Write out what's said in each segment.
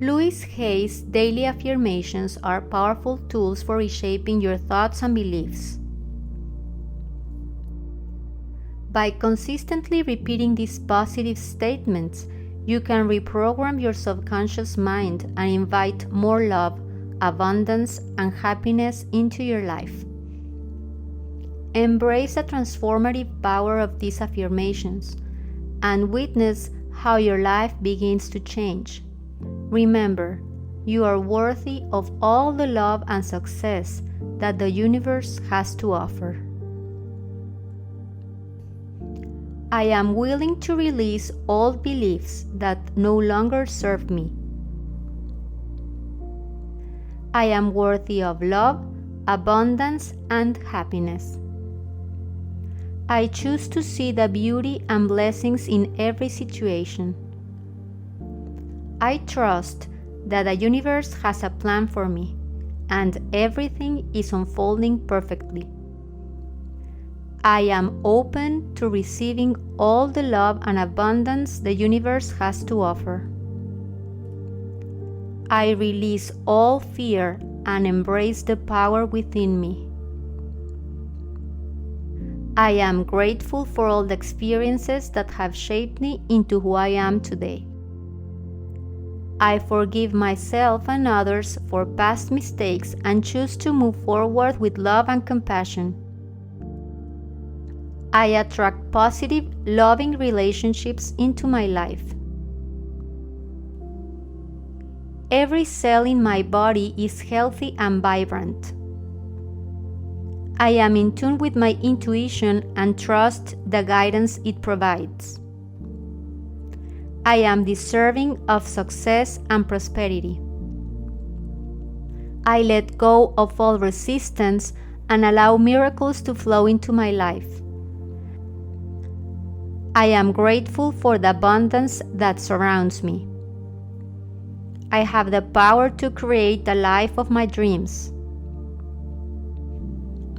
Louise Hay's daily affirmations are powerful tools for reshaping your thoughts and beliefs. By consistently repeating these positive statements, you can reprogram your subconscious mind and invite more love, abundance, and happiness into your life. Embrace the transformative power of these affirmations and witness how your life begins to change. Remember, you are worthy of all the love and success that the universe has to offer. I am willing to release old beliefs that no longer serve me. I am worthy of love, abundance, and happiness. I choose to see the beauty and blessings in every situation. I trust that the universe has a plan for me, and everything is unfolding perfectly. I am open to receiving all the love and abundance the universe has to offer. I release all fear and embrace the power within me. I am grateful for all the experiences that have shaped me into who I am today. I forgive myself and others for past mistakes and choose to move forward with love and compassion. I attract positive, loving relationships into my life. Every cell in my body is healthy and vibrant. I am in tune with my intuition and trust the guidance it provides. I am deserving of success and prosperity. I let go of all resistance and allow miracles to flow into my life. I am grateful for the abundance that surrounds me. I have the power to create the life of my dreams.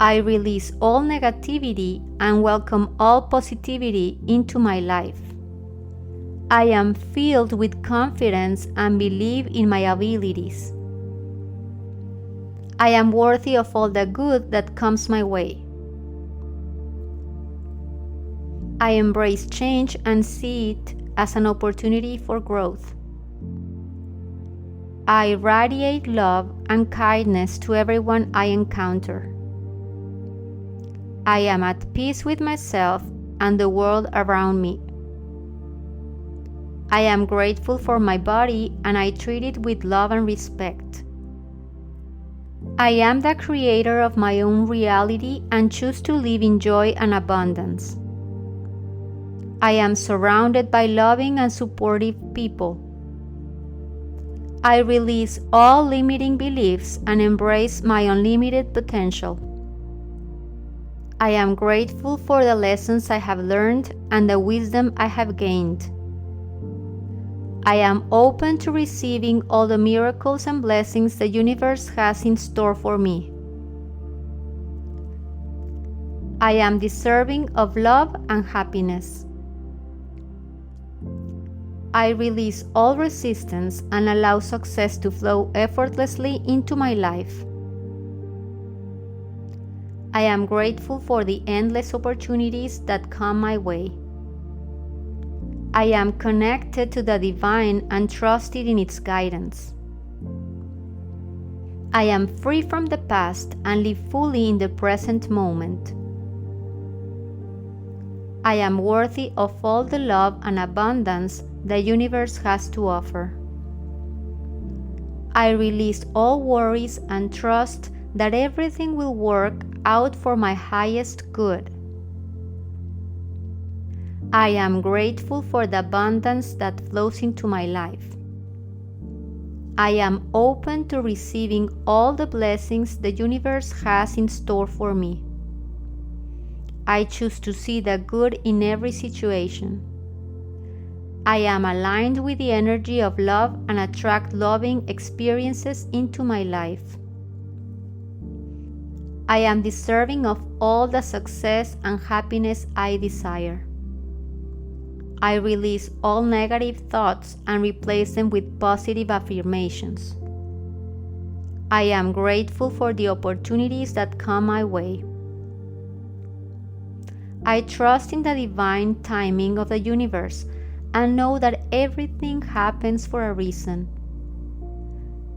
I release all negativity and welcome all positivity into my life. I am filled with confidence and believe in my abilities. I am worthy of all the good that comes my way. I embrace change and see it as an opportunity for growth. I radiate love and kindness to everyone I encounter. I am at peace with myself and the world around me. I am grateful for my body and I treat it with love and respect. I am the creator of my own reality and choose to live in joy and abundance. I am surrounded by loving and supportive people. I release all limiting beliefs and embrace my unlimited potential. I am grateful for the lessons I have learned and the wisdom I have gained. I am open to receiving all the miracles and blessings the universe has in store for me. I am deserving of love and happiness. I release all resistance and allow success to flow effortlessly into my life. I am grateful for the endless opportunities that come my way. I am connected to the divine and trusted in its guidance. I am free from the past and live fully in the present moment. I am worthy of all the love and abundance the universe has to offer. I release all worries and trust that everything will work out for my highest good. I am grateful for the abundance that flows into my life. I am open to receiving all the blessings the universe has in store for me. I choose to see the good in every situation. I am aligned with the energy of love and attract loving experiences into my life. I am deserving of all the success and happiness I desire. I release all negative thoughts and replace them with positive affirmations. I am grateful for the opportunities that come my way. I trust in the divine timing of the universe and know that everything happens for a reason.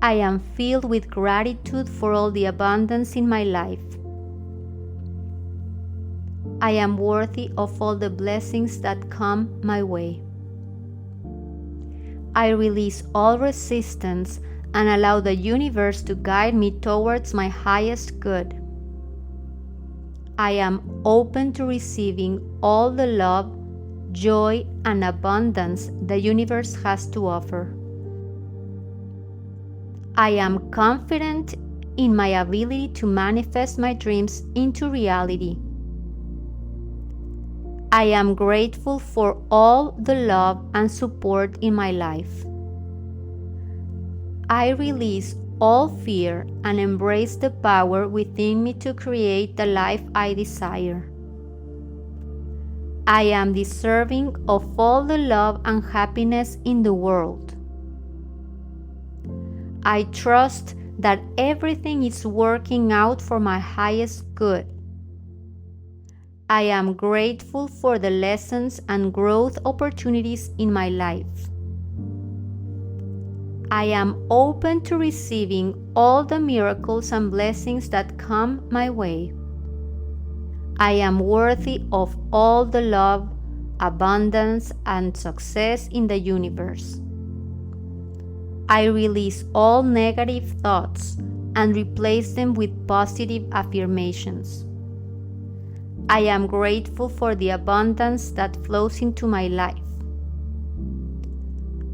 I am filled with gratitude for all the abundance in my life. I am worthy of all the blessings that come my way. I release all resistance and allow the universe to guide me towards my highest good. I am open to receiving all the love, joy, and abundance the universe has to offer. I am confident in my ability to manifest my dreams into reality. I am grateful for all the love and support in my life. I release all fear and embrace the power within me to create the life I desire. I am deserving of all the love and happiness in the world. I trust that everything is working out for my highest good. I am grateful for the lessons and growth opportunities in my life. I am open to receiving all the miracles and blessings that come my way. I am worthy of all the love, abundance, and success in the universe. I release all negative thoughts and replace them with positive affirmations. I am grateful for the abundance that flows into my life.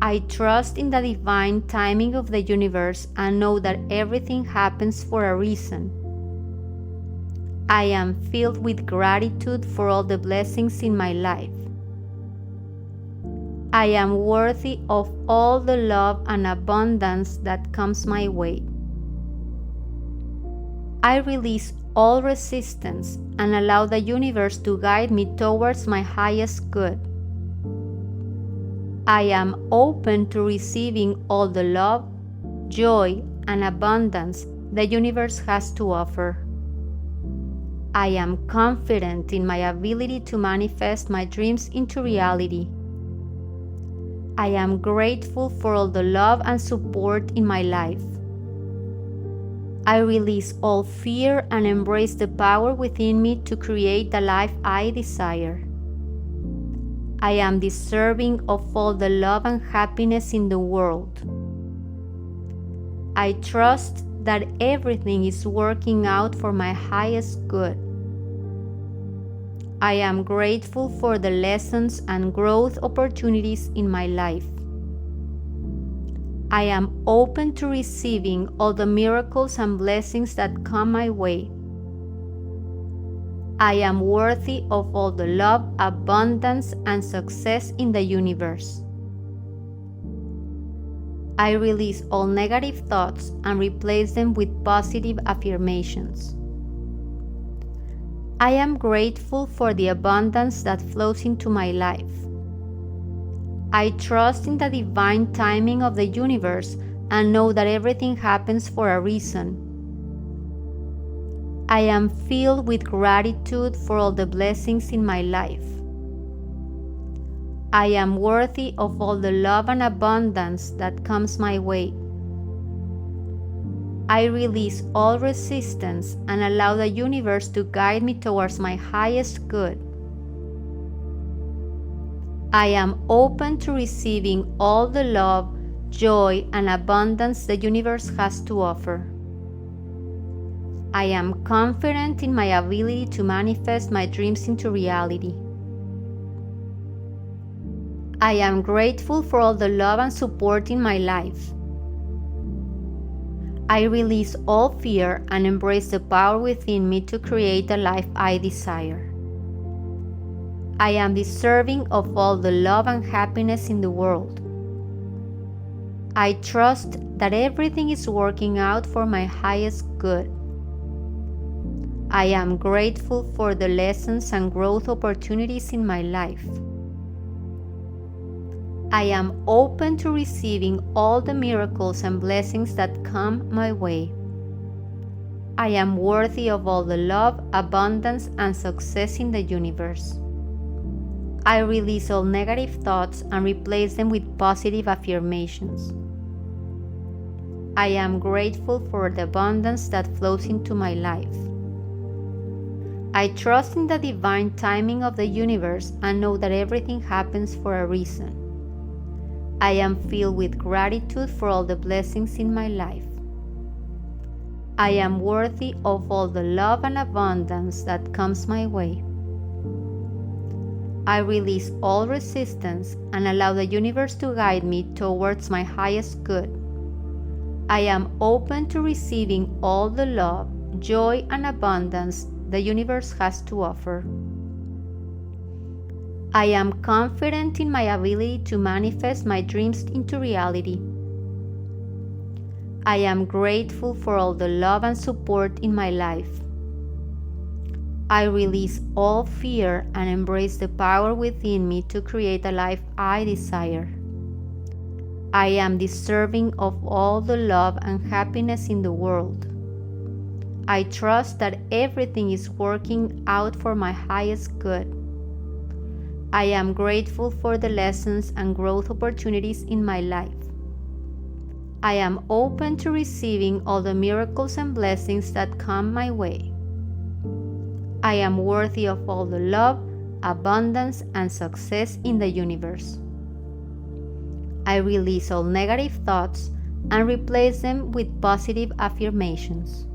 I trust in the divine timing of the universe and know that everything happens for a reason. I am filled with gratitude for all the blessings in my life. I am worthy of all the love and abundance that comes my way. I release all resistance and allow the universe to guide me towards my highest good. I am open to receiving all the love, joy, and abundance the universe has to offer. I am confident in my ability to manifest my dreams into reality. I am grateful for all the love and support in my life. I release all fear and embrace the power within me to create the life I desire. I am deserving of all the love and happiness in the world. I trust that everything is working out for my highest good. I am grateful for the lessons and growth opportunities in my life. I am open to receiving all the miracles and blessings that come my way. I am worthy of all the love, abundance, and success in the universe. I release all negative thoughts and replace them with positive affirmations. I am grateful for the abundance that flows into my life. I trust in the divine timing of the universe and know that everything happens for a reason. I am filled with gratitude for all the blessings in my life. I am worthy of all the love and abundance that comes my way. I release all resistance and allow the universe to guide me towards my highest good. I am open to receiving all the love, joy, and abundance the universe has to offer. I am confident in my ability to manifest my dreams into reality. I am grateful for all the love and support in my life. I release all fear and embrace the power within me to create the life I desire. I am deserving of all the love and happiness in the world. I trust that everything is working out for my highest good. I am grateful for the lessons and growth opportunities in my life. I am open to receiving all the miracles and blessings that come my way. I am worthy of all the love, abundance, and success in the universe. I release all negative thoughts and replace them with positive affirmations. I am grateful for the abundance that flows into my life. I trust in the divine timing of the universe and know that everything happens for a reason. I am filled with gratitude for all the blessings in my life. I am worthy of all the love and abundance that comes my way. I release all resistance and allow the universe to guide me towards my highest good. I am open to receiving all the love, joy, and abundance the universe has to offer. I am confident in my ability to manifest my dreams into reality. I am grateful for all the love and support in my life. I release all fear and embrace the power within me to create a life I desire. I am deserving of all the love and happiness in the world. I trust that everything is working out for my highest good. I am grateful for the lessons and growth opportunities in my life. I am open to receiving all the miracles and blessings that come my way. I am worthy of all the love, abundance, and success in the universe. I release all negative thoughts and replace them with positive affirmations.